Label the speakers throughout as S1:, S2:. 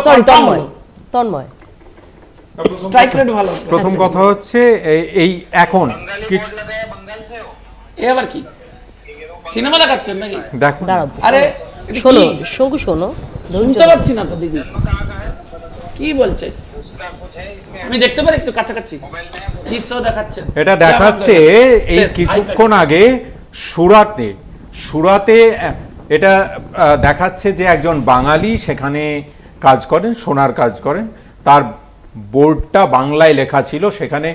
S1: Sorry Tanmoy
S2: strike rate ভালো।
S3: প্রথম কথা হচ্ছে এই এখন
S2: এ আবার কি সিনেমা দেখাচ্ছেন নাকি?
S3: দেখো
S2: আরে
S1: শোনো শঙ্কু শোনো,
S2: শুনতে পাচ্ছি না তো দিদি কি বলছে, আমি দেখতে পারি একটু কাছাকাছি কি শো দেখাচ্ছেন?
S3: এটা দেখাচ্ছে এই কিছুক্ষণ আগে সুরাতে এটা দেখাচ্ছে যে একজন বাঙালি সেখানে কাজ করেন, সোনার কাজ করেন, তার বোর্ডটা বাংলায় লেখা ছিল, সেখানে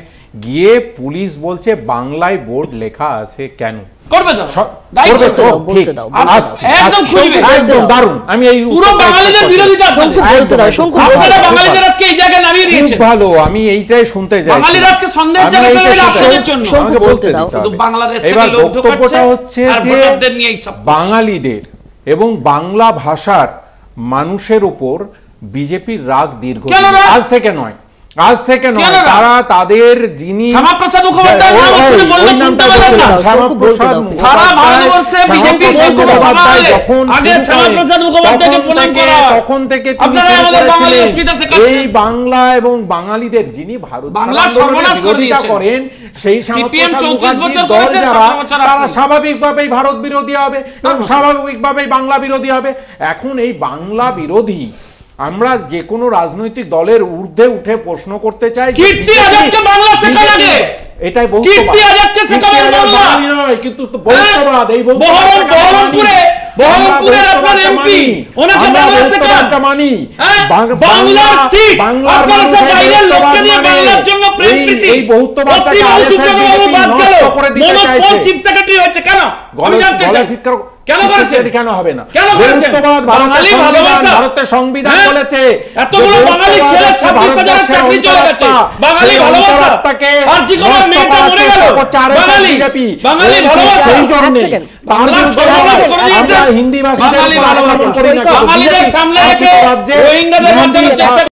S3: গিয়ে পুলিশ বলছে বাংলায় বোর্ড লেখা আছে কেন?
S2: করবে তো
S3: করবে তো,
S1: বলতে দাও
S2: একদম খুলবে,
S3: একদম দারুণ। আমি এই
S2: পুরো বাঙালিদের বিরোধিতা
S1: শঙ্কু বলতে দাও, শঙ্কু
S2: আপনারা বাঙালিদের আজকে এই জায়গায় নামিয়ে দিয়েছেন।
S3: ভালো, আমি এইটাই শুনতে চাই।
S2: বাঙালিরা আজকে সন্দেহের জায়গায় চলে গেল আপনাদের জন্য।
S1: শঙ্কু বলতে দাও।
S2: শুধু বাংলাদেশ থেকে
S3: এবার
S2: লোক ঢোকাচ্ছে
S3: বক্তব্যটা হচ্ছে
S2: আর
S3: যে
S2: ভোটারদের নিয়ে এই সব
S3: বাঙালিদের এবং বাংলা ভাষার মানুষের উপর বিজেপির রাগ দীর্ঘ, আজ থেকে নয়, আজ থেকে নয়, তারা তাদের যিনি
S2: শ্যামাপ্রসাদ মুখোপাধ্যায় নাম শুনে বললেন শুনতে পেলেন না?
S3: শ্যামাপ্রসাদ
S2: সারা ভারতবর্ষে বিজেপি আগে শ্যামাপ্রসাদ মুখোপাধ্যায়কে প্রণাম করা,
S3: তখন থেকে
S2: আপনারা আমাদের বাঙালি অস্মিতা শেখাচ্ছেন।
S3: এই বাংলা এবং বাঙালিদের যিনি ভারত
S2: বাংলা সর্বনাশ করে দিয়েছেন
S3: করেন, সেই
S2: সিপিএম 34 বছর
S3: দল
S2: করেছে,
S3: যারা
S2: 17 বছর
S3: তারা স্বাভাবিকভাবেই ভারত বিরোধী হবে এবং স্বাভাবিকভাবেই বাংলা বিরোধী হবে। এখন এই বাংলা বিরোধী আমরা যে কোনো রাজনৈতিক দলের ঊর্ধ্বে উঠে প্রশ্ন করতে চাই,
S2: কীর্তি আজাদকে বাংলা শেখা লাগে,
S3: এটাই বহুত্ববাদ।
S2: কীর্তি আজাদকে শেখাবেন বাংলা
S3: নয়, কিন্তু বহুত্ববাদ, এই
S2: বহরমপুরের আপনার এমপি ওনাকে বাংলা শেখান,
S3: মানি
S2: বাংলার সিট আপনারা সব বাইরের লোককে দিয়ে বাংলার জন্য প্রেম প্রীতি,
S3: এই বহুত্ববাদটাকে
S2: মনোজ চিফ সেক্রেটারি হয়েছে কেন? আমি জানতে চাই কেন করেছেন?
S3: কেন হবে না?
S2: কেন করেছেন? বাঙালি ভালোবাসা,
S3: ভারতের সংবিধান বলেছে
S2: এতগুলো বাঙালি ছেলে 26,000 চাকরি চলে গেছে, বাঙালি ভালোবাসা, আর যে কোনো মেয়েটা মরে গেল, বাঙালি ভালোবাসা,
S3: সেই জন্য
S2: আমরা হিন্দি ভাষী বাঙালিদের সামনে রেখে রোহিঙ্গাদের বাঁচানোর চেষ্টা